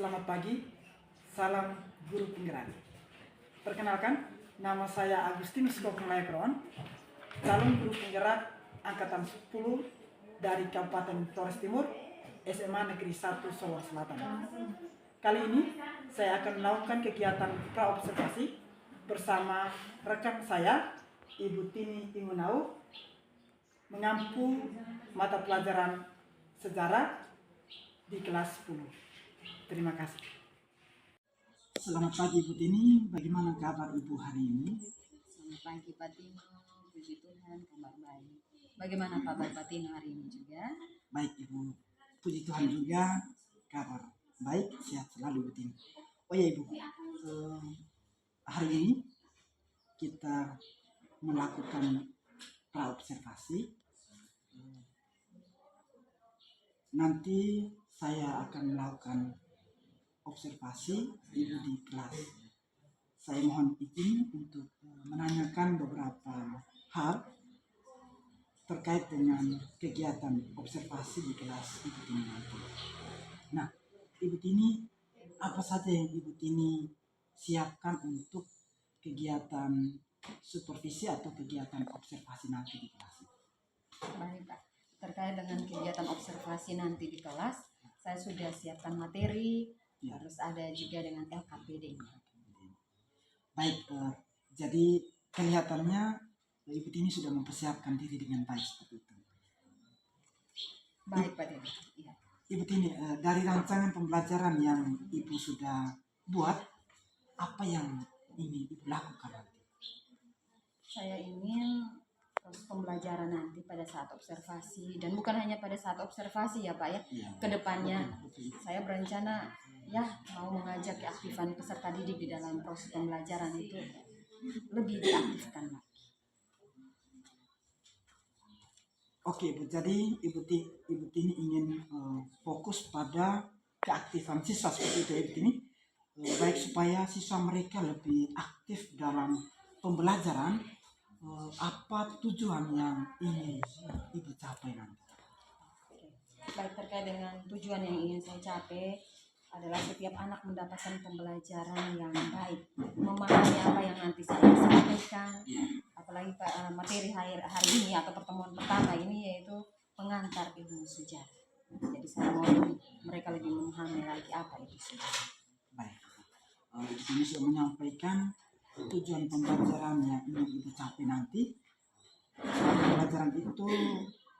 Selamat pagi, salam guru penggerak. Perkenalkan, nama saya Agustinus Kokong Laekron, calon guru penggerak angkatan 10 dari Kabupaten Flores Timur, SMA Negeri 1 Solo Selatan. Kali ini saya akan melakukan kegiatan praobservasi bersama rekan saya, Ibu Tini Imunau, mengampu mata pelajaran sejarah di kelas 10. Terima kasih. Selamat pagi Ibu Tini, bagaimana kabar Ibu hari ini? Selamat pagi Pak Tino, puji Tuhan kabar baik. Bagaimana kabar Pak Tino hari ini juga? Baik Ibu, puji Tuhan juga kabar baik, sehat selalu Ibu Tini. Oh ya Ibu, hari ini kita melakukan praobservasi. Nanti saya akan melakukan observasi di kelas. Saya mohon izin untuk menanyakan beberapa hal terkait dengan kegiatan observasi di kelas Ibu Tini nanti. Nah, Ibu Tini, apa saja yang Ibu Tini siapkan untuk kegiatan supervisi atau kegiatan observasi nanti di kelas? Baik Pak, terkait dengan kegiatan observasi nanti di kelas, saya sudah siapkan materi, harus ada juga dengan LKPD. Baik, jadi kelihatannya Ibu Tini sudah mempersiapkan diri dengan baik seperti itu. Baik Pak Tino. Ya. Ibu Tini, dari rancangan pembelajaran yang Ibu sudah buat, apa yang ingin Ibu lakukan nanti? Saya ingin proses pembelajaran nanti pada saat observasi, dan bukan hanya pada saat observasi ya Pak ya, kedepannya saya berencana ya mau mengajak keaktifan peserta didik di dalam proses pembelajaran itu lebih diaktifkan Pak. Oke Bu, jadi Ibu Tini ingin fokus pada keaktifan siswa seperti itu Ibu Tini, baik supaya siswa mereka lebih aktif dalam pembelajaran. Apa tujuan yang ingin Ibu capai nanti? Baik, terkait dengan tujuan yang ingin saya capai adalah setiap anak mendapatkan pembelajaran yang baik, memahami apa yang nanti saya sampaikan, apalagi materi hari ini atau pertemuan pertama ini yaitu pengantar ilmu sejarah. Jadi saya mau mereka lebih memahami lagi apa itu sejarah. Baik, di sini sudah menyampaikan tujuan pembelajaran yang ingin Ibu capai nanti. Pembelajaran itu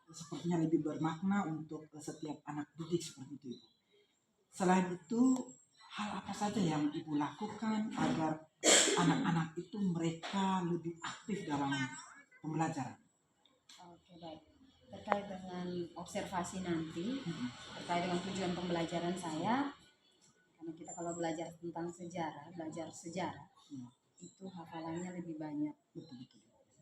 sepertinya lebih bermakna untuk setiap anak didik seperti itu. Selain itu, hal apa saja yang Ibu lakukan agar anak-anak itu mereka lebih aktif dalam pembelajaran? Oke, baik. Terkait dengan observasi nanti, terkait dengan tujuan pembelajaran saya, karena kita kalau belajar tentang sejarah, itu hafalannya lebih banyak.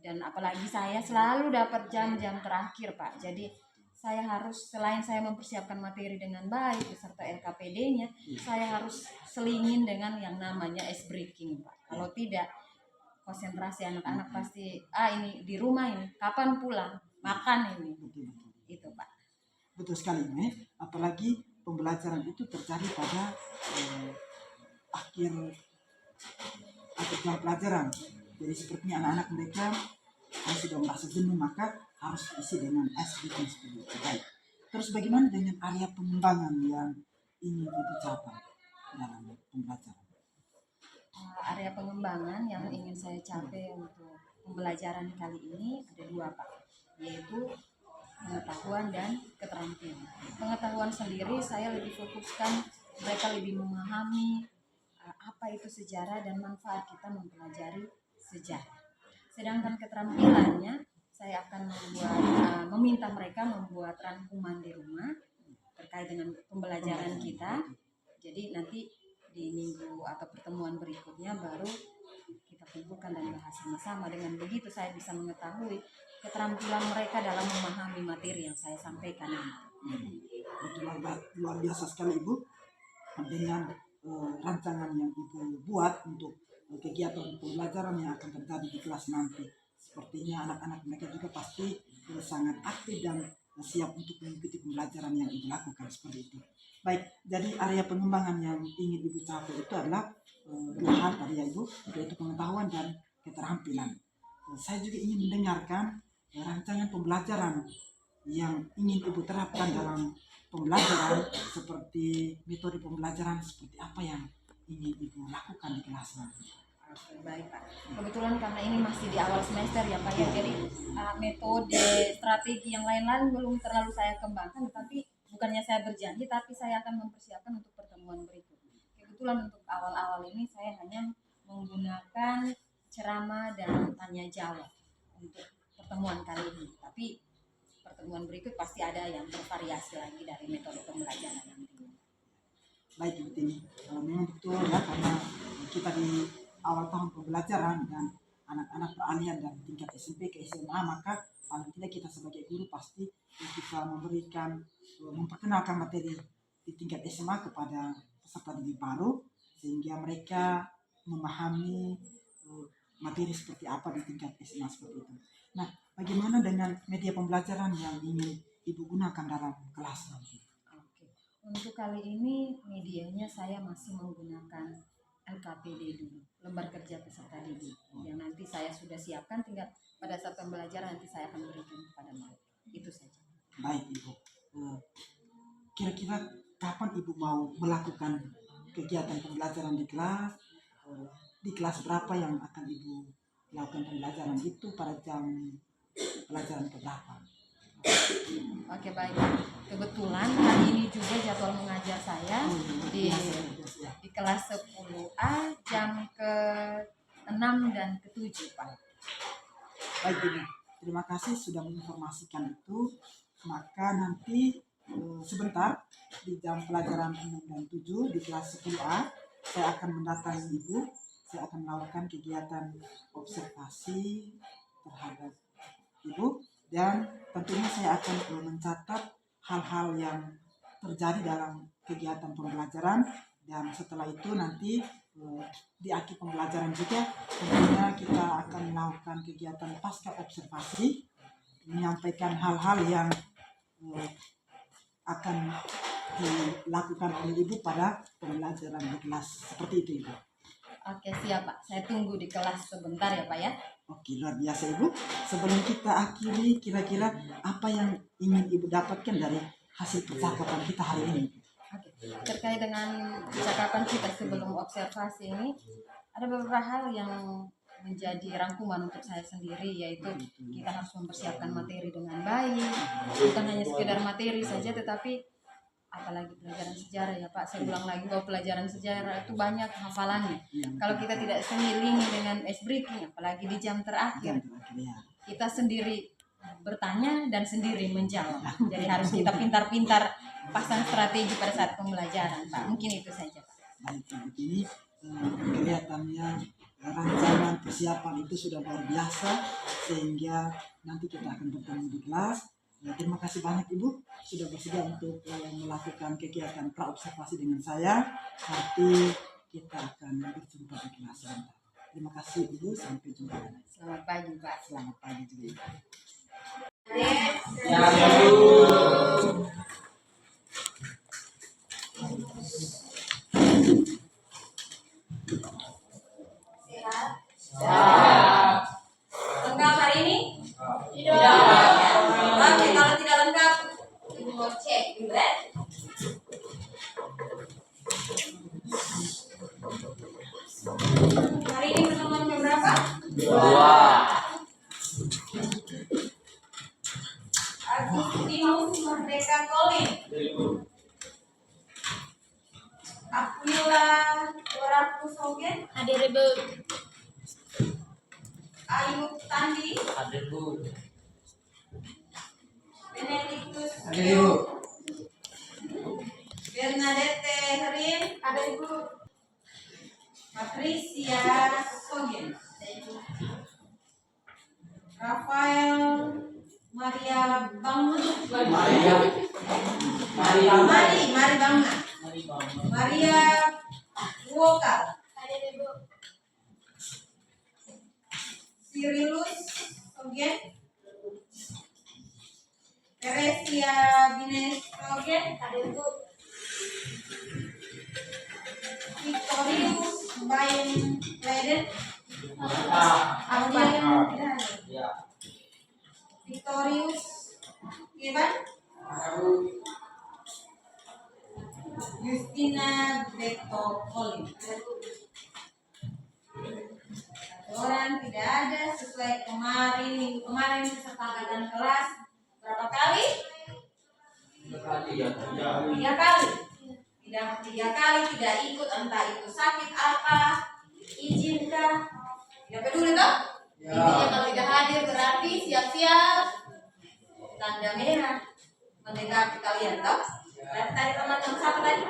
Dan apalagi saya selalu dapat jam-jam terakhir Pak. Jadi saya harus, selain saya mempersiapkan materi dengan baik beserta LKPD-nya, saya harus selingin dengan yang namanya ice breaking Pak. Kalau tidak, konsentrasi anak-anak pasti ini di rumah ini kapan pulang makan ini. Itu Pak. Betul sekali ini, apalagi pembelajaran itu terjadi pada akhir jam pelajaran. Jadi sepertinya anak-anak mereka kalau sudah merasa jenuh maka harus isi dengan SBK seperti itu. Baik. Terus bagaimana dengan area pengembangan yang ingin dicapai dalam pembelajaran? Area pengembangan yang ingin saya capai untuk pembelajaran kali ini ada dua Pak, yaitu pengetahuan dan keterampilan. Pengetahuan sendiri saya lebih fokuskan mereka lebih memahami apa itu sejarah dan manfaat kita mempelajari sejarah. Sedangkan keterampilannya saya akan meminta mereka membuat rangkuman di rumah terkait dengan pembelajaran kita. Jadi nanti di minggu atau pertemuan berikutnya baru kita kumpulkan dan bahas sama-sama. Dengan begitu saya bisa mengetahui keterampilan mereka dalam memahami materi yang saya sampaikan. Betul, luar biasa sekali Ibu dengan rancangan yang Ibu buat untuk kegiatan pembelajaran yang akan terjadi di kelas nanti. Sepertinya anak-anak mereka juga pasti sangat aktif dan siap untuk mengikuti pembelajaran yang Ibu lakukan seperti itu. Baik, jadi area pengembangan yang ingin Ibu capai itu adalah dua hal tadi ya Ibu, yaitu pengetahuan dan keterampilan. Saya juga ingin mendengarkan rancangan pembelajaran yang ingin Ibu terapkan dalam pembelajaran, seperti metode pembelajaran seperti apa yang ingin Ibu lakukan di kelas nanti. Oke, baik Pak. Kebetulan karena ini masih di awal semester ya Pak ya, jadi metode, strategi yang lain-lain belum terlalu saya kembangkan, tetapi bukannya saya berjanji, tapi saya akan mempersiapkan untuk pertemuan berikut. Kebetulan untuk awal-awal ini saya hanya menggunakan ceramah dan tanya jawab untuk pertemuan kali ini, tapi pertemuan berikut pasti ada yang bervariasi lagi dari metode pembelajaran nantinya. Baik Ibu Tini, memang betul ya, karena kita di awal tahun pembelajaran dan anak-anak peralihan dari tingkat SMP ke SMA, maka paling tidak kita sebagai guru pasti bisa memberikan, memperkenalkan materi di tingkat SMA kepada peserta didik baru, sehingga mereka memahami materi seperti apa di tingkat SMA seperti itu. Nah, bagaimana dengan media pembelajaran yang ingin Ibu gunakan dalam kelas nanti? Oke. Untuk kali ini medianya saya masih menggunakan LKPD dulu, lembar kerja peserta didik, yang nanti saya sudah siapkan, tinggal pada saat pembelajaran nanti saya akan berikan kepada mereka. Itu saja. Baik Ibu, kira-kira kapan Ibu mau melakukan kegiatan pembelajaran di kelas? Di kelas berapa yang akan Ibu lakukan pembelajaran itu, pada jam pelajaran keberapa? Oke, baik. Kebetulan hari ini juga jadwal mengajar saya di kelas 10A jam ke-6 dan ke-7 Pak. Baik Ibu, terima kasih sudah menginformasikan itu. Maka nanti sebentar di jam pelajaran 6 dan 7 di kelas 10A saya akan mendatangi Ibu. Saya akan melakukan kegiatan observasi terhadap Ibu, dan tentunya saya akan mencatat hal-hal yang terjadi dalam kegiatan pembelajaran, dan setelah itu nanti di akhir pembelajaran juga tentunya kita akan melakukan kegiatan pasca observasi, menyampaikan hal-hal yang akan dilakukan oleh Ibu pada pembelajaran di kelas. Seperti itu Ibu. Oke, siap Pak. Saya tunggu di kelas sebentar ya Pak ya. Oke, luar biasa Ibu. Sebelum kita akhiri, kira-kira apa yang ingin Ibu dapatkan dari hasil percakapan kita hari ini? Oke. Terkait dengan percakapan kita sebelum observasi ini, ada beberapa hal yang menjadi rangkuman untuk saya sendiri, yaitu kita harus mempersiapkan materi dengan baik, bukan hanya sekedar materi saja, tetapi apalagi pelajaran sejarah ya Pak, saya ulang lagi bahwa pelajaran sejarah itu banyak hafalannya. Kalau kita tidak seiringi dengan ice breaking, apalagi di jam terakhir, kita sendiri bertanya dan sendiri menjawab. Jadi harus kita pintar-pintar pasang strategi pada saat pembelajaran Pak. Mungkin itu saja Pak. Baik, ini kelihatannya rancangan persiapan itu sudah luar biasa, sehingga nanti kita akan bertemu di kelas. Terima kasih banyak Ibu sudah bersedia untuk melakukan kegiatan praobservasi dengan saya. Nanti kita akan berjumpa di kelas sebentar. Terima kasih Ibu, sampai jumpa. Selamat pagi Pak. Selamat pagi juga. Lengkap hari ini? Tidak. Oke, kalau tidak lengkap, Ibu mau cek dulu ya. Hari ini pertemuan jam berapa? 2. Agustinus Merdeka Colin. Aquila Waraku Sogen. Hadir Ibu. Ayub Tandi. Hadir Bu. Benedictus. Hadir Ibu. Bernadette Herin. Ada Ibu. Patricia Sogen. Rafael Maria Bangna. Mari Bangna. Maria Wokal. Hadir Ibu. Cyrilus Sogen. Teresia Bines Sogen. Hadir Bu. Victorious Bain Leiden. Apa ya? Victorious Ivan. Justina Beto Colin. Orang tidak ada sesuai minggu kemarin kesepakatan kelas berapa kali? 3 kali. Tiga kali tidak ikut, entah itu sakit apa, izinkah, tidak peduli toh? Intinya kalau tidak hadir berarti siap-siap tanda merah mendekati kalian toh? Dan tadi teman yang satu tadi?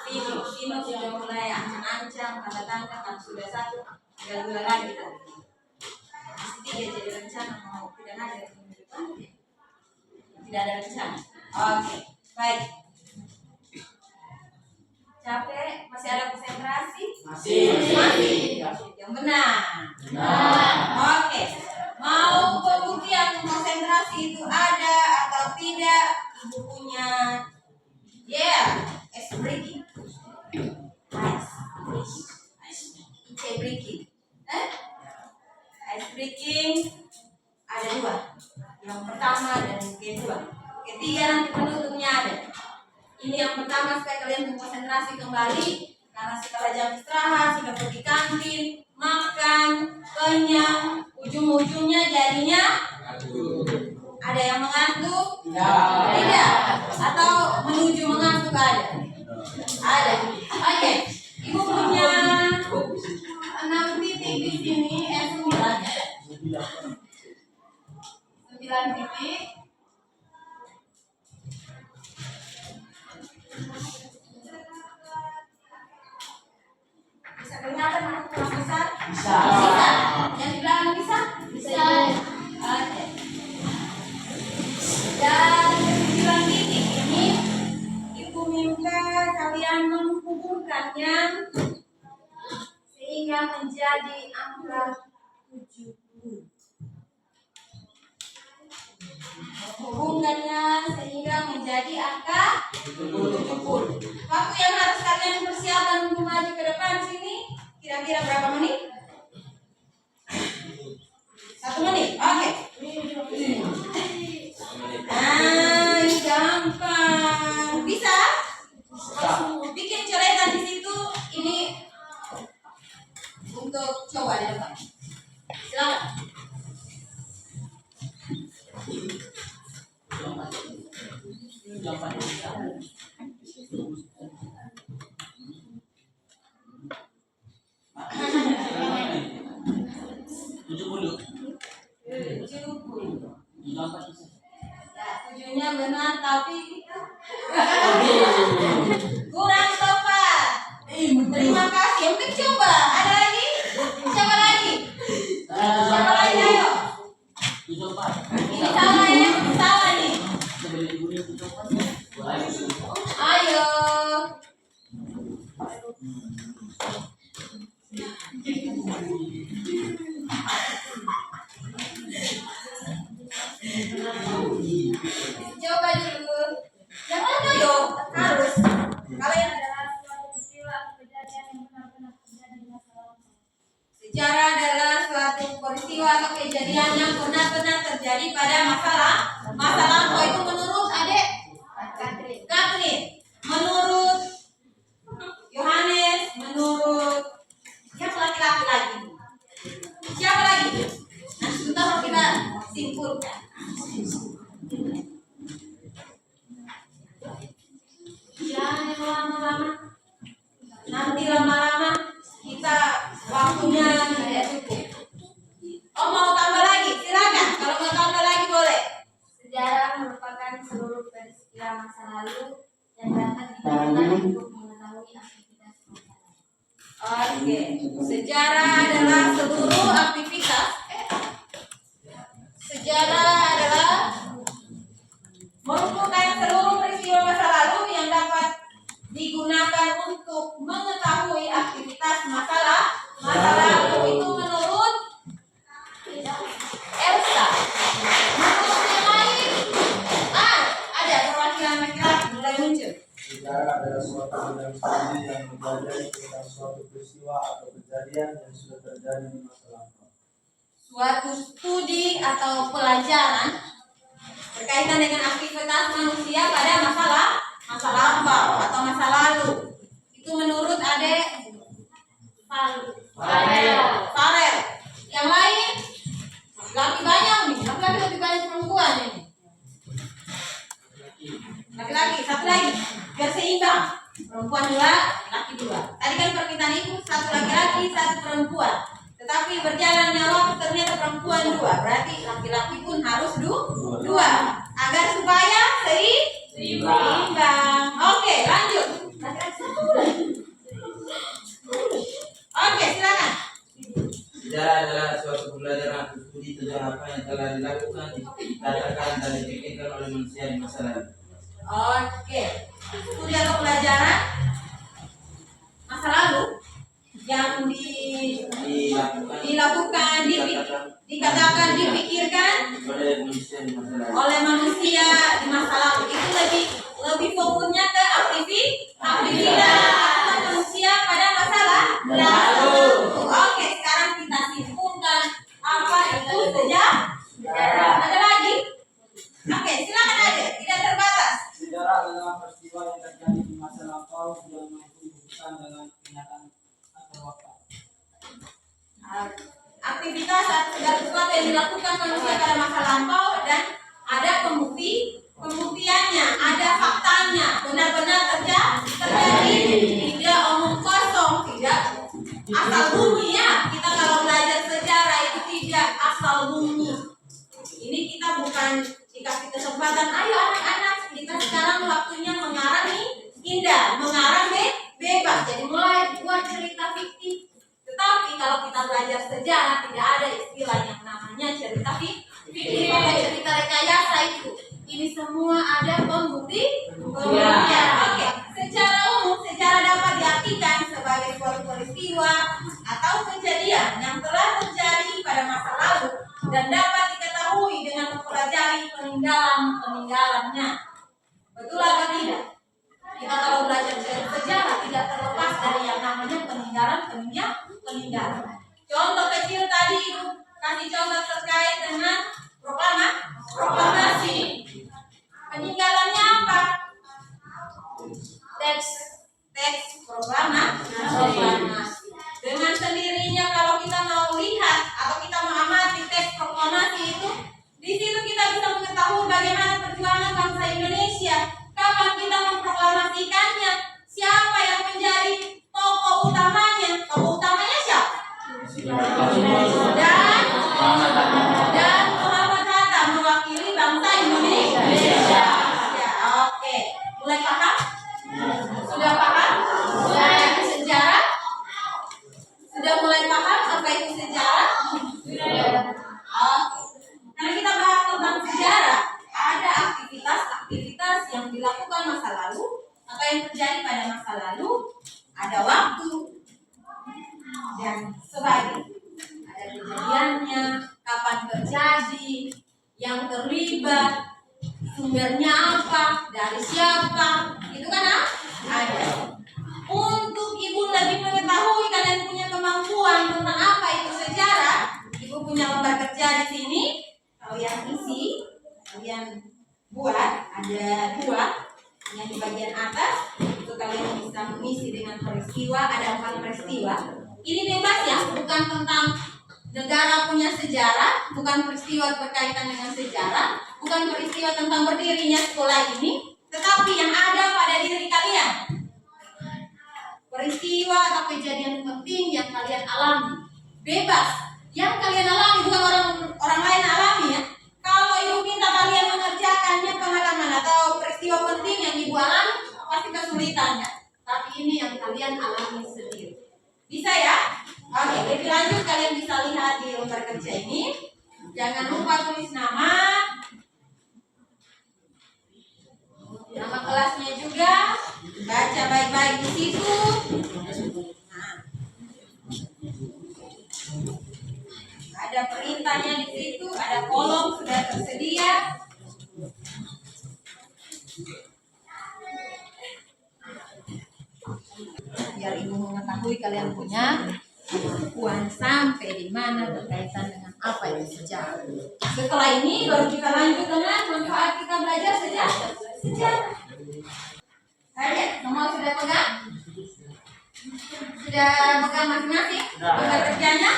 Vino sudah mulai ancam-ancam, tanda-tanda kan sudah satu, tinggal 2 lagi toh? Pasti dia jadi rencana mau tidak hadir minggu depan. Tidak ada rencana. Oke, baik. Capek? Masih ada konsentrasi? Masih. Yang benar. Oke. Mau pembuktian konsentrasi itu ada atau tidak? Ibu punya ice breaking. Ice breaking. Ice breaking ada 2. Yang pertama dan yang kedua. Ketiga nanti penutupnya ada. Ini yang pertama supaya kalian konsentrasi kembali karena setelah jam istirahat sudah pergi kantin, makan, kenyang, ujung-ujungnya jadinya ada yang mengantuk? Tidak. Atau menuju mengantuk ada? Ada. Oke. Ibu punya 6 titik di sini, 9 titik. Bisa kelihatan mana kurang besar? Bisa. Yang di belakang bisa? Bisa. Oke. Dan 9 titik ini Ibu minta kalian menghubungkannya sehingga menjadi angka 70. Hubungkannya sehingga menjadi angka 70. Waktu yang harus kalian persiapkan untuk maju ke depan sini kira-kira berapa menit? 1 menit. Oke. Ini gampang. Bisa? Bikin coretan di situ. Ini untuk coba di depan. Silakan. Tujuhnya benar tapi kurang tepat. Terima kasih. Yang penting coba. Ada lagi? Coba lagi. Coba lagi ayo. Ini salah ya? Salah nih. Ayo. Coba dulu. Jangan ayo. Harus. Kalian adalah suatu peristiwa atau kejadian yang benar-benar terjadi di masa lalu. Sejarah adalah suatu peristiwa atau kejadian yang benar-benar terjadi pada masa lampau. Itu menurut adik Catherine, menurut Yohanes, menurut siapa laki-laki lagi? Siapa lagi? Nah, sebentar kita simpulkan. Jangan lama-lama. Nanti lama-lama kita waktunya tidak cukup. Oh, mau tambah lagi? Silakan. Kalau mau tambah lagi boleh. Sejarah merupakan seluruh peristiwa masa lalu yang dapat digunakan untuk mengetahui aktivitas masyarakat. Oke. Sejarah adalah seluruh aktivitas. Sejarah adalah merupakan seluruh peristiwa masa lalu yang dapat digunakan untuk mengetahui aktivitas masa lalu. Itu menurut Elsa. Menurut yang lain sejarah adalah suatu bidang studi yang mempelajari tentang suatu peristiwa atau kejadian yang sudah terjadi di masa lampau. Suatu studi atau pelajaran berkaitan dengan aktivitas manusia pada masa lampau atau masa lalu. Itu menurut Adek Farel. Yang lain laki banyak nih, laki-laki lebih banyak perempuan ini. Laki-laki satu lagi biar seimbang, perempuan 2, laki 2. Tadi kan permintaan ibu satu laki-laki satu perempuan, tetapi berjalannya waktu ternyata perempuan 2, berarti laki-laki pun harus 2 agar supaya seimbang. Oke, lanjut. Laki-laki satu lagi. Oke, silakan. Sejarah adalah suatu pembelajaran atau studi tentang apa yang telah dilakukan, dikatakan dan dipikirkan oleh manusia di masa lalu. Oke, studi atau pelajaran masa lalu yang dilakukan, dikatakan, dipikirkan oleh manusia di masa lalu. Itu lebih fokusnya ke aktivitas manusia pada masa lalu. Oke, sekarang kita simpulkan apa itu sejarah. Ada lagi? Oke, silakan aja, tidak terbatas. Sejarah adalah peristiwa yang terjadi di masa lampau yang mampu dihubungkan dengan kenyataan atau waktu. Aktivitas atau segala sesuatu yang dilakukan manusia pada masa lampau dan ada pembuktiannya, ada faktanya, benar-benar terjadi, tidak omong kosong, tidak asal bunyi ya. Kita kalau belajar sejarah itu tidak asal bunyi. Ini kita bukan dikasih kesempatan, ayo anak-anak, kita sekarang waktunya mengarang nih, indah, mengarang bebas, jadi mulai buat cerita fiktif. Tetapi kalau kita belajar sejarah tidak ada istilah yang namanya cerita fiktif atau cerita rekayasa itu. Ini semua ada pembuktian. Oke, secara umum sejarah dapat diartikan sebagai suatu peristiwa atau kejadian yang telah terjadi pada masa lalu dan dapat diketahui dengan mempelajari peninggalan-peninggalannya. Betul atau tidak? Kita kalau belajar sejarah tidak terlepas dari yang namanya peninggalan. Contoh kecil tadi Ibu kasih contoh terkait dengan proklamasi. Peninggalannya apa? Teks proklamasi. Dengan sendirinya kalau kita mau lihat atau kita mengamati teks proklamasi itu, di situ kita bisa mengetahui bagaimana perjuangan bangsa Indonesia. Kapan kita memproklamasikannya? Siapa yang menjadi tokoh utamanya? Tokoh utamanya siapa? Dan Muhammad Hatta mewakili bangsa Indonesia. Ya, oke. Mulai paham? Sudah paham? Sudah sejarah? Sudah mulai paham apa itu sejarah? Oke. Karena kita bahas tentang sejarah, ada aktivitas yang dilakukan masa lalu atau yang terjadi pada masa lalu, ada waktu dan sebagainya. Ada kejadiannya, kapan terjadi, yang terlibat, sumbernya apa, dari siapa, itu kan ada. Untuk Ibu lebih mengetahui, kalian punya kemampuan tentang apa itu sejarah, Ibu punya lembar kerja di sini, kalian isi, kalian buat, ada 2 yang di bagian atas itu kalian bisa mengisi dengan peristiwa, ada 4 peristiwa. Ini bebas ya, bukan tentang negara punya sejarah, bukan peristiwa berkaitan dengan sejarah, bukan peristiwa tentang berdirinya sekolah ini, tetapi yang ada pada diri kalian, peristiwa atau kejadian penting yang kalian alami. Bebas, yang kalian alami bukan orang lain alami ya. Kalau Ibu minta kalian mengerjakannya pengalaman atau peristiwa penting yang Ibu alami, pasti kesulitannya. Tapi ini yang kalian alami sendiri. Bisa ya? Oke, lebih lanjut kalian bisa lihat di lembar kerja ini. Jangan lupa tulis nama kelasnya juga. Baca baik-baik di situ. Nah, ada perintahnya di situ, ada kolom sudah tersedia. biar ibu mengetahui kalian punya kemampuan sampai di mana berkaitan dengan apa yang sejarah. Setelah ini baru kita lanjut dengan manfaat kita belajar sejarah. Ayo, semua sudah pegang? Sudah pegang masing-masing? Sudah kerjanya?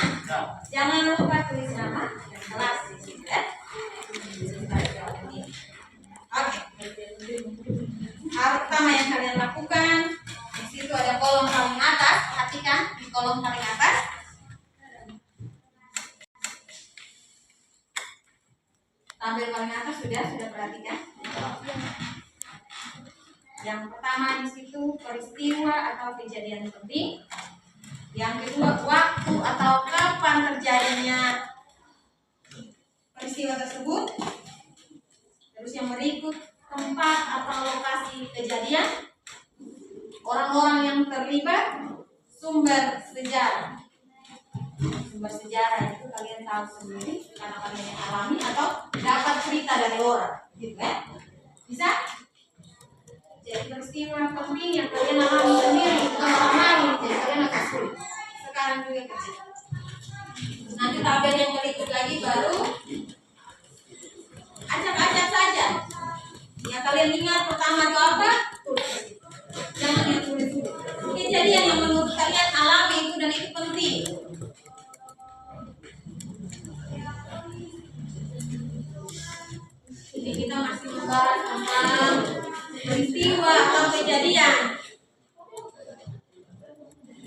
Jangan lupa tulis nama dan kelas di sini ya. Oke. Hal pertama yang kalian lakukan, di situ ada kolom paling atas. Perhatikan di kolom paling atas. Tampil paling atas sudah perhatikan. Yang pertama di situ peristiwa atau kejadian penting. Yang kedua waktu atau kapan terjadinya peristiwa tersebut. Terus yang berikut tempat atau lokasi kejadian, orang-orang yang terlibat, sumber sejarah. Sumber sejarah itu kalian tahu sendiri karena kalian yang alami atau dapat cerita dari orang, gitu kan? Bisa? Jadi peristiwa penting yang kalian alami sendiri, bukan orang lain, jadi kalian agak sulit. Sekarang juga kecil. Nanti tabel yang berikut lagi baru acak-acak saja. Yang kalian ingat pertama itu apa? Jangan yang sulit-sulit. Kejadian yang menurut kalian alami itu dan itu penting. Jadi kita masih membahas tentang peristiwa atau kejadian.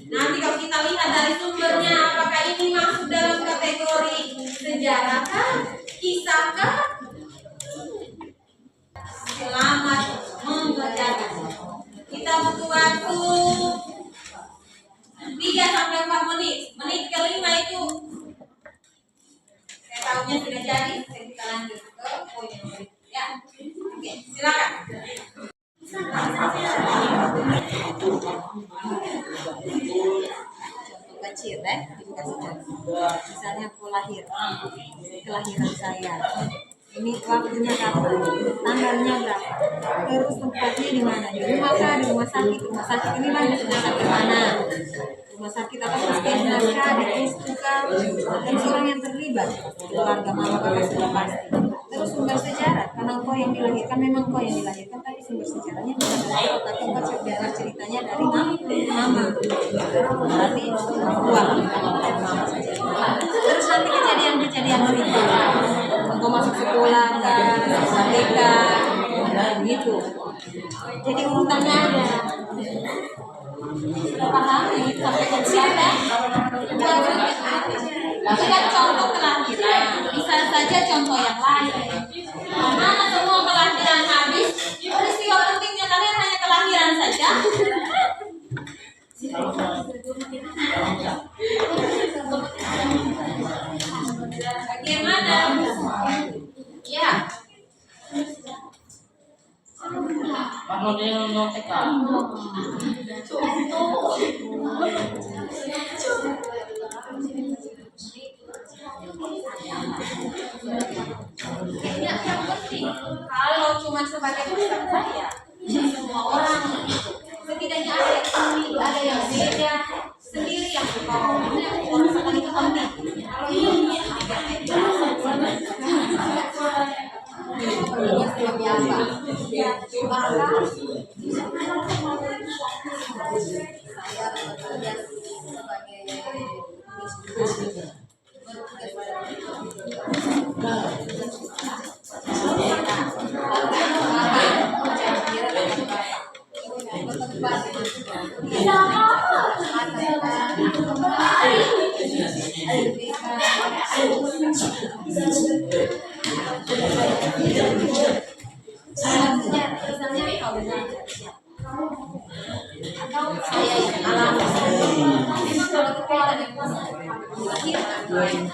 Nanti kalau kita lihat dari sumbernya, apakah ini masuk dalam kategori sejarah kah, kisah kah? Selamat mengerjakan. Kita butuh waktu 3-4 menit. Menit kelima itu saya tahunya sudah jadi. Kita lanjut ke poin yang berikut ya. Oke, silakan. Contoh kecil dikasih contoh. Misalnya kelahiran saya. Ini waktunya kapan, tanggalnya berapa, terus tempatnya di mana, di rumah kah, di rumah sakit ini banyak rumah sakit mana, rumah sakit apa puskesmas kah, di puskes kah, dan orang yang terlibat, keluarga mama kakak sudah pasti. Terus sumber sejarah, karena engkau yang dilahirkan, memang engkau yang dilahirkan, tapi sumber sejarahnya bukan dari engkau, tapi engkau dengar ceritanya dari mama, berarti kuat dari mama saja. Terus nanti kejadian berikutnya. Engkau masuk sekolah, SMK, gitu. Jadi urutannya ada. Sudah paham? Sampai ke siapa? Itu kan contoh kelahiran. Bisa saja contoh yang lain. Mana semua kelahiran habis? Peristiwa pentingnya kalian hanya kelahiran saja. Bagaimana? Ya. Ini yang penting. Kalau cuma sebagai pesan saya, semua orang setidaknya ada yang beda sendiri yang berbawa. Orang sekali itu penting. Kalau ini atau saya yang alami memang kalau kita ada yang melahirkan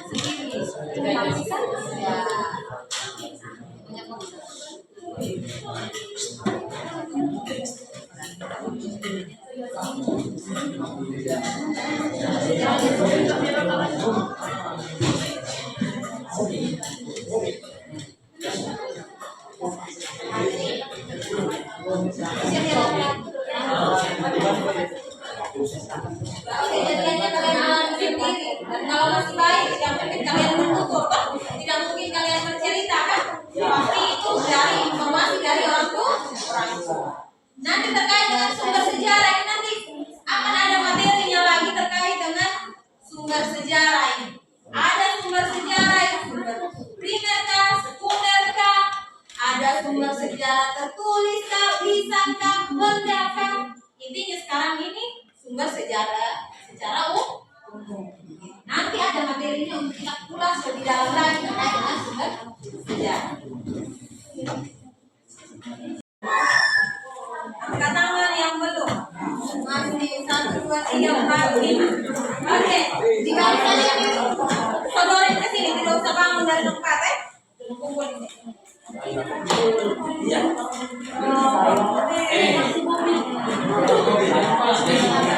sendiri tapi kan ya banyak Nanti terkait dengan sumber sejarah ini nanti akan ada materinya lagi terkait dengan sumber sejarah ini. Ada sumber sejarah yang sumber primer kah, sekunder kah, ada sumber sejarah tertulis kah, lisan kah, benda kah. Intinya sekarang ini sumber sejarah secara umum. Nanti ada materinya untuk kita ulas lebih dalam lagi terkait dengan sumber sejarah. Angkat tangan yang belum. Masih 1, 2, 3, 4, 5. Oke, jika misalnya sodorin ke sini, tidak usah bangun dari tempat, kumpul di sini. Oke, tulisan sini kumpul. Terima aja.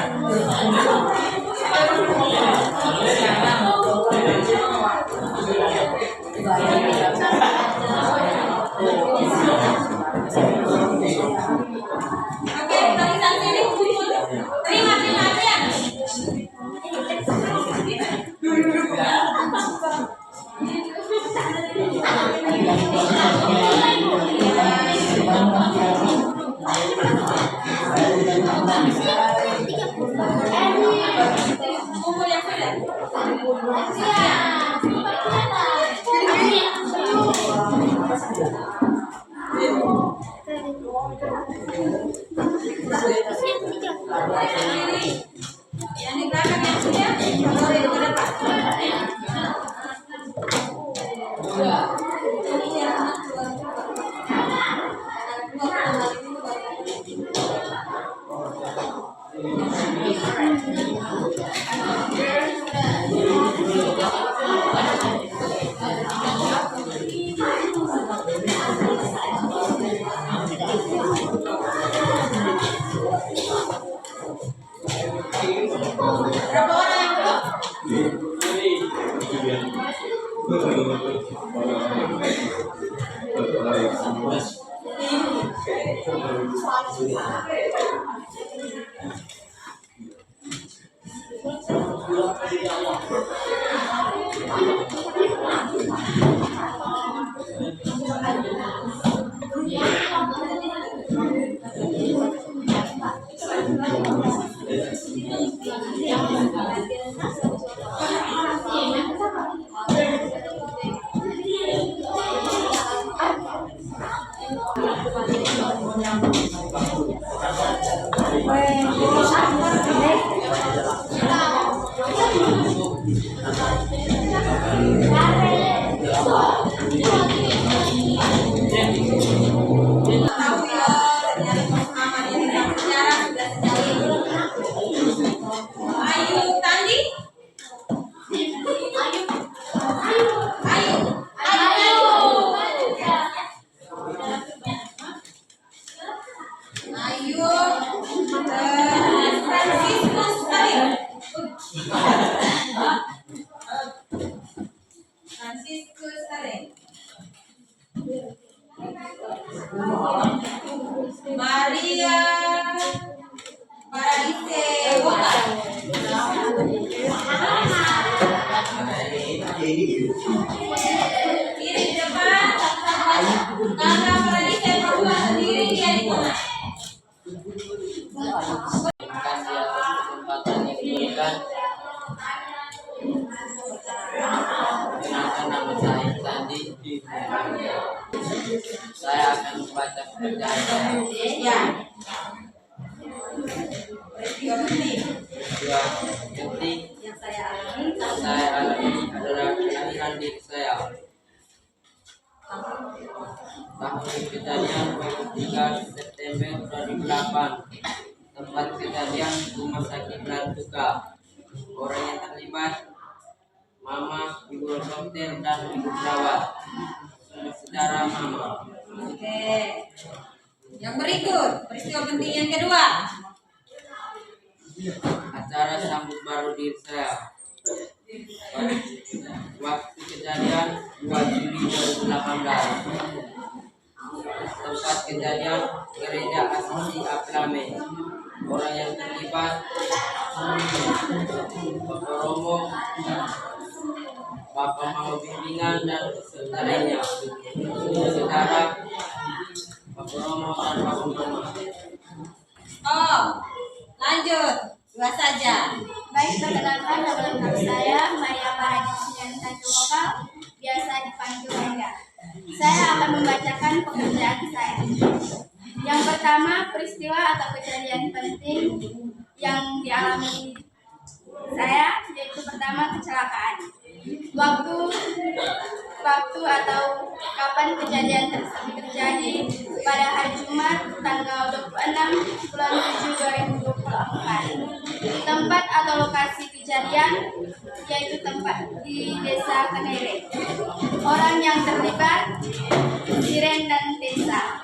Kumpul yang yang di belakang yang sudah, dari ke depan. Berapa orang yang belum? Maria Paradise kiri di depan, kakak Paradise berdua sendiri dia di tengah. Terima kasih atas kesempatan yang diberikan. Perkenalkan, nama saya Sandi. Saya akan membaca pekerjaan saya. Ya. Peristiwa penting yang yang saya alami adalah kelahiran diri saya. Tahun kejadian 23 September 2008. Tempat kejadian Rumah Sakit Lantuka. Orang yang terlibat Mama, ibu dokter, dan ibu perawat. Saudara Mama. Oke. Yang berikut, peristiwa penting yang kedua. Acara sambut baru diri saya. Waktu kejadian 2 Juli 2018. Tempat kejadian Gereja Asisi Aplame. Orang yang terlibat Bapak Romo, Bapak Mama Bimbingan, dan saudaranya. Saudara Bapak Romo dan Bapak Mama. Lanjut, 2 saja. Baik, perkenalkan nama lengkap saya Maria Paraji Sunyanta Lokal, biasa dipanggil Enda. Saya akan membacakan pekerjaan saya. Yang pertama, peristiwa atau kejadian penting yang dialami saya, yaitu pertama kecelakaan. Waktu atau kapan kejadian tersebut terjadi pada hari Jumat tanggal 26 bulan 7 2024. Tempat atau lokasi kejadian yaitu tempat di Desa Kenere. Orang yang terlibat Siren dan Desa.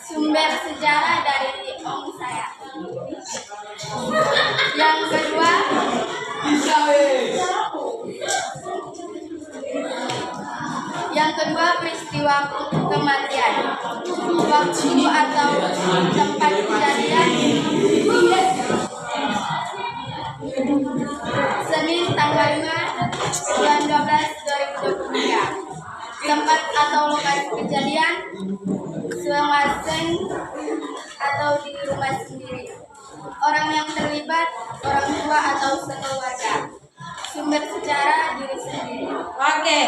Sumber sejarah dari om saya. Yang kedua, peristiwa kematian. Waktu atau tempat kejadian Senin tanggal 5 bulan 12 2023. Tempat atau lokasi kejadian Suamasen atau di rumah sendiri. Orang yang terlibat orang tua atau sekeluarga. Sumber sejarah diri sendiri. Oke.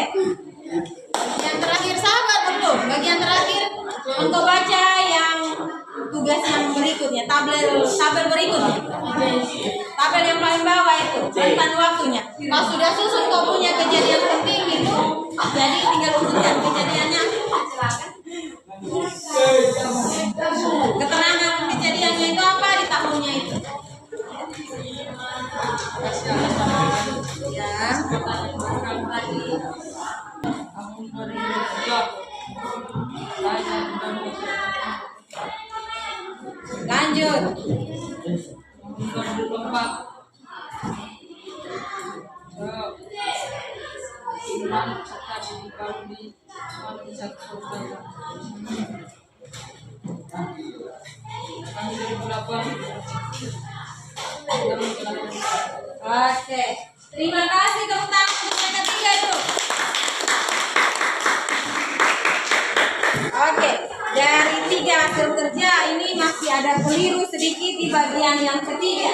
Yang terakhir sahabat dulu. Bagian terakhir engkau baca yang tugas yang berikutnya, tabel berikutnya. Tabel yang paling bawah itu, rentan waktunya. Kalau sudah susun kau punya kejadian penting itu, jadi tinggal urutkan kejadiannya. Keterangan kejadiannya itu apa di tahunnya itu. Ya. Lanjut. Oke. Terima kasih tepuk tangan untuk yang ketiga itu. Oke, dari 3 hasil kerja ini masih ada keliru sedikit di bagian yang ketiga.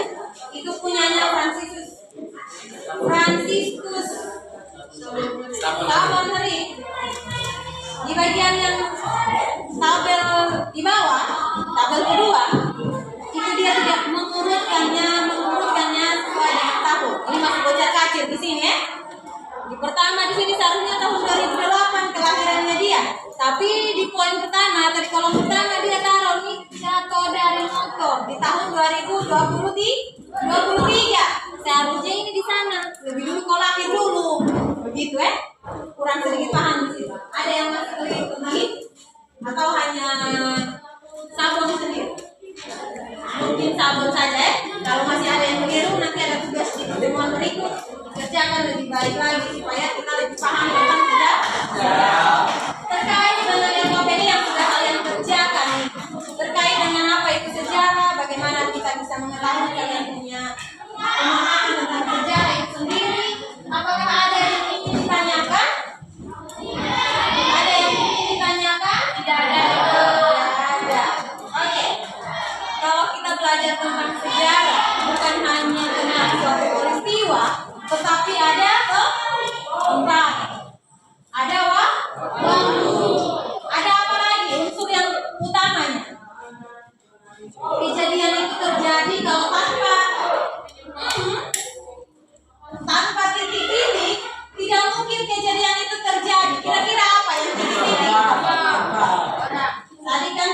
Itu punyanya Franciscus Samoneri. Di bagian yang tabel di bawah, tabel kedua, itu dia tidak mengurutkannya sesuai dengan tahun. Ini masih bocah kecil di sini ya. Di pertama di sini seharusnya tahun 2008 kelahirannya dia. Tapi di poin pertama, tadi kolom pertama dia taruh nih jatuh dari motor di tahun 2023. Seharusnya ini di sana. Lebih dulu kau lahir dulu. Begitu ya? Kurang sedikit paham di situ. Ada yang masih keliru lagi? Atau hanya sabun sendiri? Mungkin sabun saja ya. Kalau masih ada yang keliru, nanti ada tugas di pertemuan berikut. Kerjakan lebih baik lagi supaya kita lebih paham tentang sejarah. Terkait dengan yang materi yang sudah kalian kerjakan, terkait dengan apa itu sejarah, bagaimana kita bisa mengetahui kalian punya pemahaman tentang sejarah itu sendiri. Apakah ada yang ingin ditanyakan? Ada yang ingin ditanyakan? Tidak ada. Oke. Kalau kita belajar tentang sejarah, bukan hanya tentang suatu peristiwa, tetapi ada tempat, ada waktu, ada apa lagi unsur yang utamanya. Kejadian itu terjadi kalau tanpa titik-titik, tidak mungkin kejadian itu terjadi. Kira-kira apa yang titik-titik? Tadi kan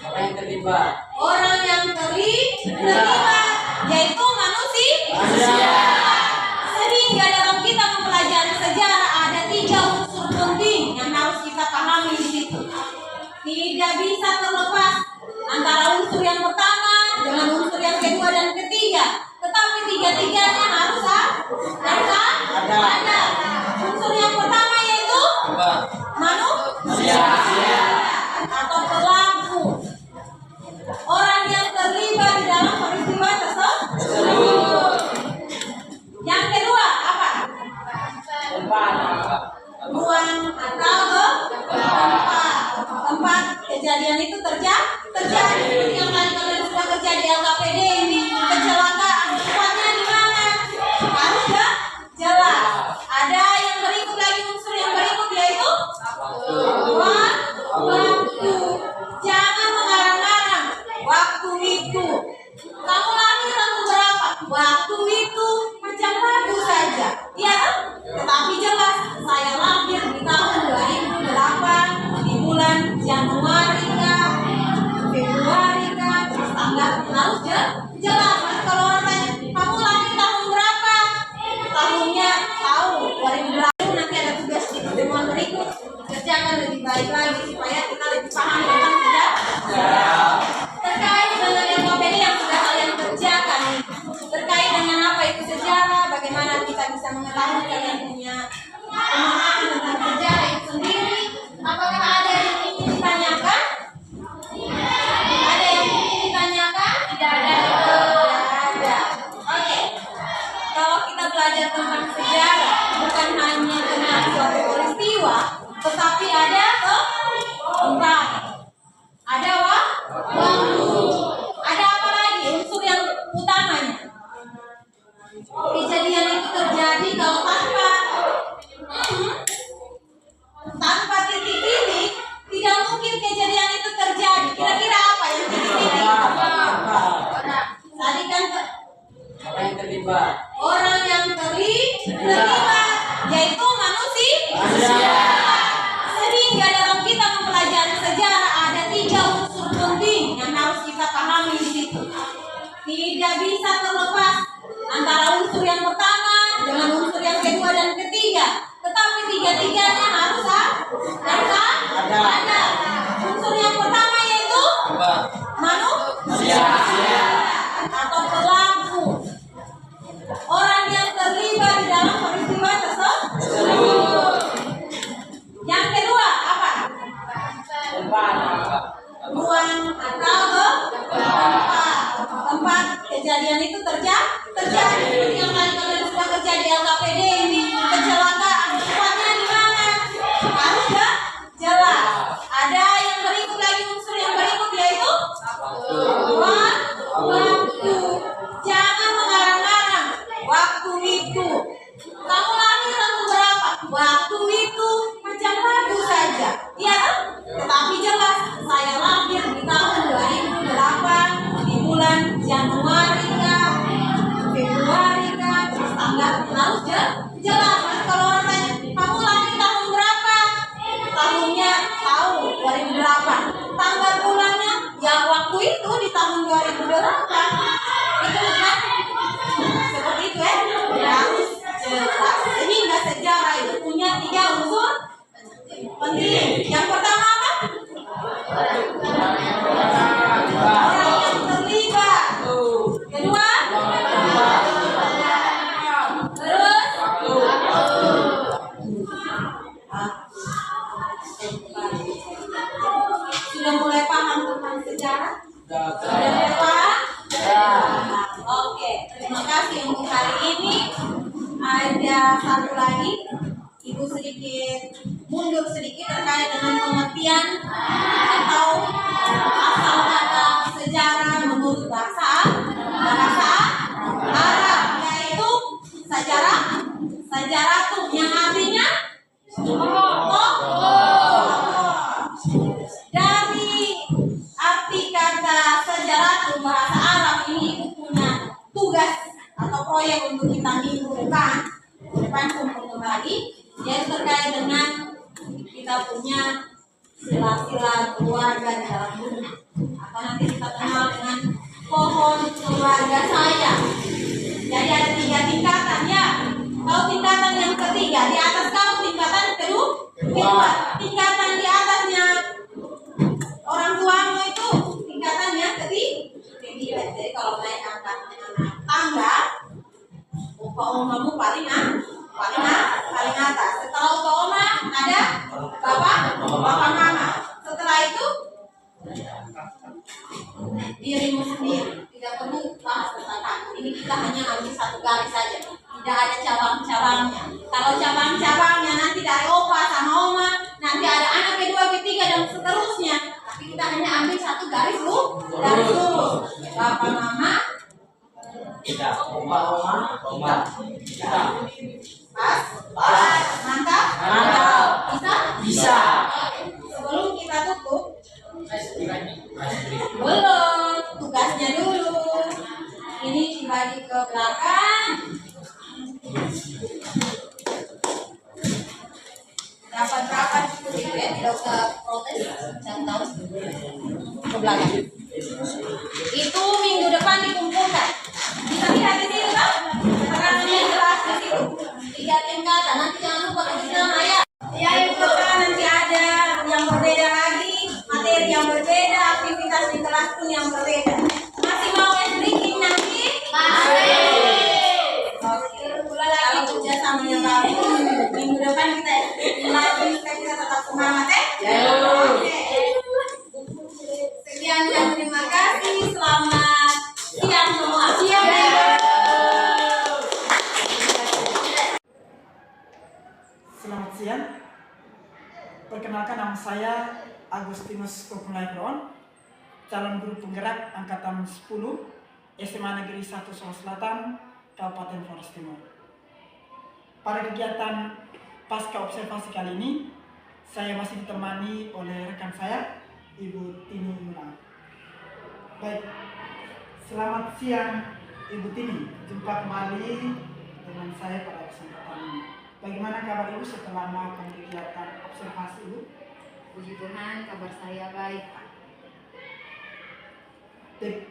Apa yang terlibat? orang yang terlibat, yaitu manusia. Sehingga dalam kita mempelajari sejarah ada 3 unsur penting yang harus kita pahami di situ. Tidak bisa terlepas antara unsur yang pertama dengan unsur yang kedua dan ketiga. Tetapi tiga-tiganya harus ada. Unsur yang pertama yaitu manusia atau pelaku. Orang yang terlibat di dalam peristiwa tersebut. Yang kedua apa? Ruang atau tempat kejadian itu itu terjadi seperti yang tadi kalian sudah kerja di LKPD ini, kecelakaan tempatnya di mana harus jelas. Ada yang berikut lagi, unsur yang berikut yaitu waktu. Jangan mengarang-arang waktu itu. Kamu lahir tahun berapa? Waktu itu macam ragu saja, ya. Tetapi jelas saya lahir di tahun 2008 di bulan Januari kah, Februari kah, terus tanggal harus jelas. Kalau orang tanya kamu lahir tahun berapa, tahunnya tahu 2008. Nanti ada tugas di pertemuan berikut, kerjakan lebih baik lagi supaya kita lebih paham tentang sejarah. Terkait dengan LKPD yang sudah kalian kerjakan, terkait dengan apa itu sejarah, bagaimana kita bisa mengetahui kalian punya pemahaman tentang sejarah itu sendiri. Apakah ada yang ingin ditanyakan? Ada yang ingin ditanyakan? Tidak ada. Oke. Kalau kita belajar tentang sejarah, bukan hanya tentang suatu peristiwa, tetapi ada tempat, ada waktu, ada apa lagi unsur yang utamanya. Kejadian itu terjadi kalau tanpa titik-titik tidak mungkin kejadian itu terjadi. Kira-kira apa yang titik-titik? Tadi kan Apa yang terlibat? orang yang terlibat yaitu manusia. Sehingga dalam kita mempelajari sejarah ada 3 unsur penting yang harus kita pahami di situ. Tidak bisa terlepas antara unsur yang pertama dengan unsur yang kedua dan ketiga. Tetapi tiga-tiganya harus ada. Unsur yang pertama yaitu manusia atau pelaku, orang yang terlibat di dalam peristiwa tersebut. Yang kedua apa? Ruang atau tempat kejadian itu terjadi. Seperti yang tadi kalian sudah kerja di LKPD ini, kecelakaan tempatnya di mana harus jelas. Ada yang berikut lagi, unsur yang berikut yaitu waktu. Jangan mengarang-arang waktu itu. Kamu lahir tahun berapa? Waktu itu macam ragu saja, ya. Tetapi jelas saya lahir di tahun 2008 di bulan Januari kah, Februari kah, terus tanggal harus jelas. Kalau orang tanya kamu lahir tahun berapa, tahunnya tahu 2008, tanggal bulannya ya waktu itu di tahun 2008. Itu kan seperti itu ya, harus jelas. Sehingga sejarah itu punya 3 unsur penting. Yang pertama apa? Orang yang terlibat. Kedua, terus sudah mulai paham tentang sejarah? Sudah mulai paham? Oke, terima kasih untuk hari ini. Ada satu lagi, Ibu sedikit mundur sedikit terkait dengan pengertian atau asal kata sejarah menurut bahasa Arab, yaitu sejarah tuh yang artinya dari arti kata sejarah tuh bahasa Arab ini Ibu punya tugas atau proyek untuk kita minggu depan kumpul kembali, yaitu terkait dengan kita punya sila-sila keluarga di dalam rumah, atau nanti kita kenal dengan pohon keluarga saya. Jadi ada 3 tingkatan ya. Kalau tingkatan yang ketiga di atas kamu tingkatan kedua, tingkatan di atasnya orang tuamu itu tingkatannya ketiga. Jadi kalau naik anak tangga, umpamu paling atas. Setelah umpama ada bapak mama. Setelah itu dirimu sendiri. Tidak perlu bahas tentang kamu. Ini kita hanya ambil satu garis saja. Tidak ada cabang-cabangnya. Kalau cabang-cabangnya nanti dari opa sama oma, nanti ada anak kedua, ketiga dan seterusnya. Tapi kita hanya ambil Tadi satu garis lurus. Papa mama. Kita. Oma. Kita. Pas. Mantap. Bisa. Sebelum kita tutup, belum, tugasnya dulu. Ini dibagi ke belakang. Rapat-rapat cukup ya, tidak usah protes, jangan tahu ke belakang. Itu minggu depan dikumpulkan. Bisa lihat di sini kan? Tekanannya jelas di situ. 3 tingkatan, nanti jangan lupa kasih nama ya. Ya itu kan nanti ada yang berbeda lagi, materi yang berbeda, aktivitas di kelas pun yang berbeda. Masih mau sedikit nanti? Oke, mulai lagi kerja sama yang bagus. Minggu depan kita lagi, kita tetap semangat ya. Oke. Sekian dan terima kasih. Selamat siang semua. Selamat siang. Perkenalkan, nama saya Agustinus Kokumlaikron, calon guru penggerak angkatan 10 SMA Negeri 1 Sulawesi Selatan, Kabupaten Flores Timur. Pada kegiatan pasca observasi kali ini, saya masih ditemani oleh rekan saya, Ibu Tini Mulang. Baik, selamat siang Ibu Tini. Jumpa kembali dengan saya pada kesempatan ini. Bagaimana kabar Ibu setelah melakukan kegiatan observasi Ibu? Puji Tuhan, kabar saya baik, Pak.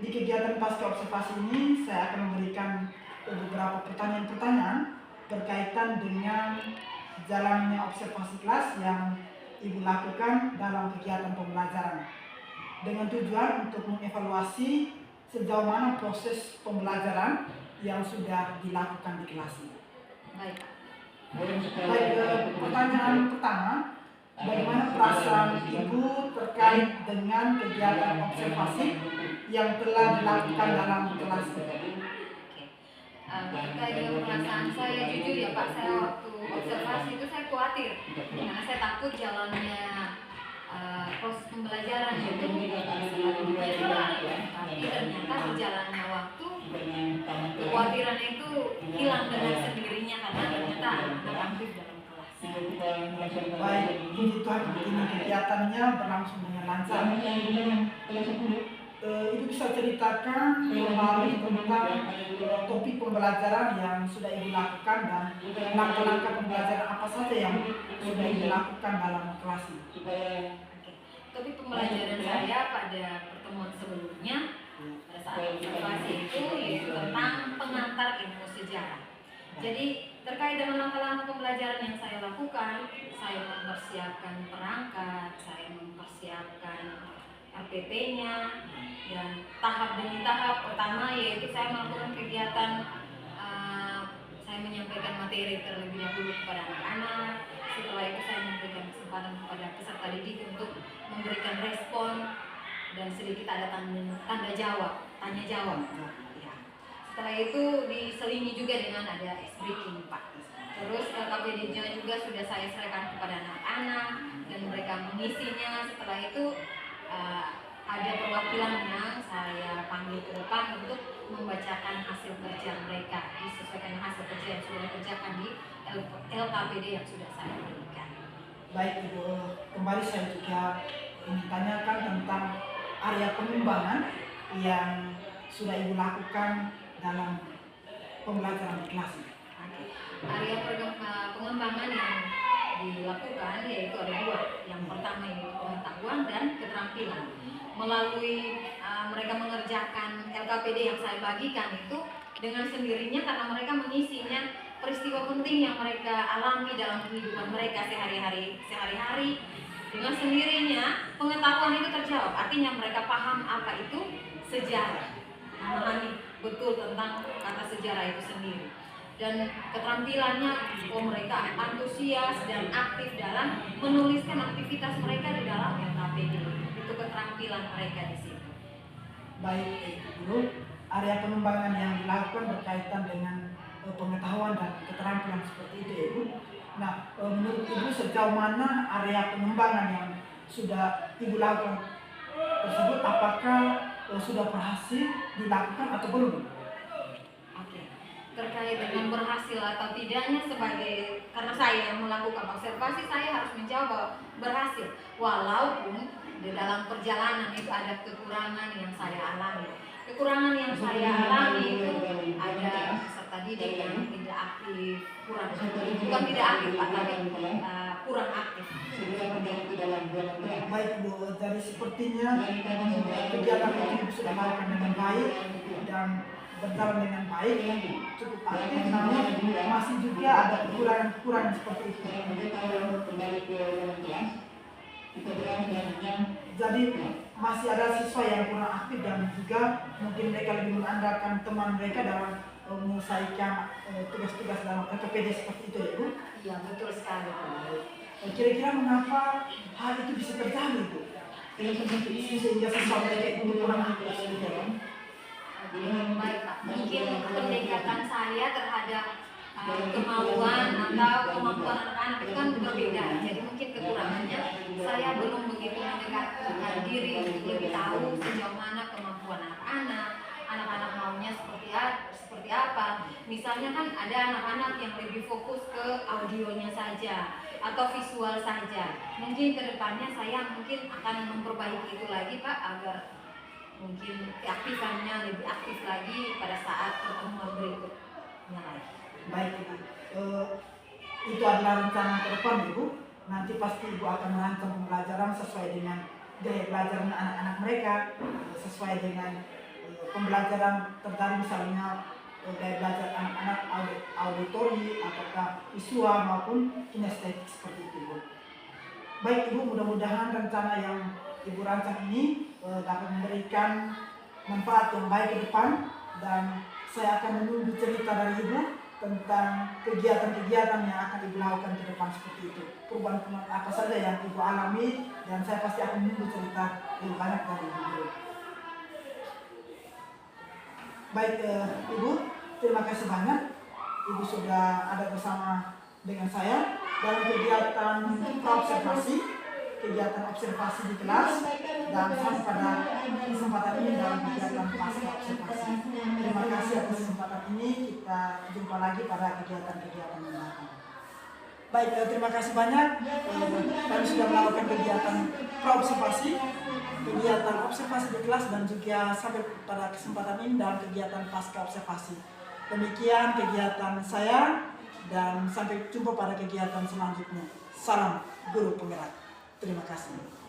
Di kegiatan pasca observasi ini, saya akan memberikan beberapa pertanyaan-pertanyaan berkaitan dengan jalannya observasi kelas yang Ibu lakukan dalam kegiatan pembelajaran, dengan tujuan untuk mengevaluasi sejauh mana proses pembelajaran yang sudah dilakukan di kelas ini. Baik, Pak. Baik, pertanyaan pertama, bagaimana perasaan Ibu terkait dengan kegiatan observasi yang telah dilakukan dalam kelas ini? Terkait dengan perasaan saya, jujur ya Pak, saya waktu observasi itu saya khawatir karena saya takut jalannya proses pembelajaran itu tapi ternyata berjalannya waktu kekhawatiran itu hilang dengan sendirinya karena ternyata anak aktif dalam kelas. Baik, puji Tuhan, ini kegiatannya berlangsung dengan lancar. Ibu bisa ceritakan kembali tentang topik pembelajaran yang sudah Ibu lakukan dan langkah-langkah pembelajaran apa saja yang sudah Ibu lakukan dalam kelas ini? Topik pembelajaran saya pada pertemuan sebelumnya pada saat observasi itu yaitu tentang pengantar ilmu sejarah. Jadi terkait dengan langkah-langkah pembelajaran yang saya lakukan, saya mempersiapkan perangkat, saya mempersiapkan RPP-nya, dan tahap demi tahap. Pertama yaitu saya melakukan kegiatan, saya menyampaikan materi terlebih dahulu kepada anak-anak. Setelah itu saya memberikan kesempatan kepada peserta didik untuk memberikan respon dan sedikit ada tanya jawab. Ya. Setelah itu diselingi juga dengan ada ice breaking, Pak. Terus LKPD-nya juga sudah saya serahkan kepada anak-anak dan mereka mengisinya. Setelah itu ada perwakilan yang saya panggil ke depan untuk membacakan hasil kerja mereka disesuaikan hasil kerja yang sudah dikerjakan di LKPD yang sudah saya berikan. Baik Ibu, kembali saya juga ingin tanyakan tentang area pengembangan yang sudah Ibu lakukan dalam pembelajaran di kelas ini. Area pengembangan yang dilakukan yaitu ada 2. Yang pertama yaitu pengetahuan dan keterampilan. Melalui mereka mengerjakan LKPD yang saya bagikan itu dengan sendirinya karena mereka mengisinya peristiwa penting yang mereka alami dalam kehidupan mereka sehari-hari. Dengan sendirinya pengetahuan itu terjawab. Artinya mereka paham apa itu sejarah, memahami betul tentang kata sejarah itu sendiri. Dan keterampilannya, mereka antusias dan aktif dalam menuliskan aktivitas mereka di dalam LKPD. Itu keterampilan mereka di situ. Baik Ibu, area pengembangan yang dilakukan berkaitan dengan pengetahuan dan keterampilan seperti itu Ibu. Nah, menurut Ibu sejauh mana area pengembangan yang sudah Ibu lakukan tersebut apakah sudah berhasil dilakukan atau belum? Oke. Terkait dengan berhasil atau tidaknya karena saya yang melakukan observasi, saya harus menjawab bahwa berhasil. Walaupun di dalam perjalanan itu ada kekurangan yang saya alami. Kekurangan yang saya alami itu ada peserta didik yang tidak aktif, bukan tidak aktif Pak, tapi kurang aktif. Baik Bu, jadi sepertinya kegiatan ini sudah dilakukan dengan baik dan berjalan dengan baik, cukup aktif, namun masih juga ada kekurangan seperti itu. Jadi masih ada siswa yang kurang aktif dan juga mungkin mereka lebih mengandalkan teman mereka dalam menyelesaikan tugas-tugas dalam PPD seperti itu ya Bu? Iya betul sekali. Kira-kira mengapa hal itu bisa terjadi Bu? Sehingga siswa mereka itu kurang aktif gitu ya? Baik Pak, mungkin pendekatan saya terhadap kemauan atau kemampuan anak-anak itu kan berbeda. Jadi mungkin kekurangannya saya belum begitu mendekatkan diri untuk lebih tahu sejauh mana kemampuan anak-anak maunya seperti apa. Misalnya kan ada anak-anak yang lebih fokus ke audionya saja atau visual saja. Mungkin kedepannya saya mungkin akan memperbaiki itu lagi Pak, agar mungkin keaktifannya lebih aktif lagi pada saat pertemuan berikutnya lagi. Baik Ibu, itu adalah rencana ke depan Ibu. Nanti pasti Ibu akan merancang pembelajaran sesuai dengan gaya belajar anak-anak mereka, sesuai dengan pembelajaran terjadi misalnya gaya belajar anak-anak auditori ataukah visual maupun kinestetik seperti itu Ibu. Baik Ibu, mudah-mudahan rencana yang Ibu rancang ini dapat memberikan manfaat yang baik ke depan, dan saya akan menunggu cerita dari Ibu tentang kegiatan-kegiatan yang akan Ibu lakukan ke depan seperti itu. Perubahan apa saja yang Ibu alami, dan saya pasti akan menunggu cerita lebih banyak dari Ibu. Baik Ibu, terima kasih banyak. Ibu sudah ada bersama dengan saya dalam kegiatan observasi di kelas, dan sampai pada kesempatan ini dalam kegiatan pasca observasi. Terima kasih atas kesempatan ini. Kita jumpa lagi pada kegiatan-kegiatan yang datang. Baik, terima kasih banyak. Kami sudah melakukan kegiatan observasi di kelas, dan juga sampai pada kesempatan ini dalam kegiatan pasca observasi. Demikian kegiatan saya, dan sampai jumpa pada kegiatan selanjutnya. Salam guru penggerak. Terima kasih.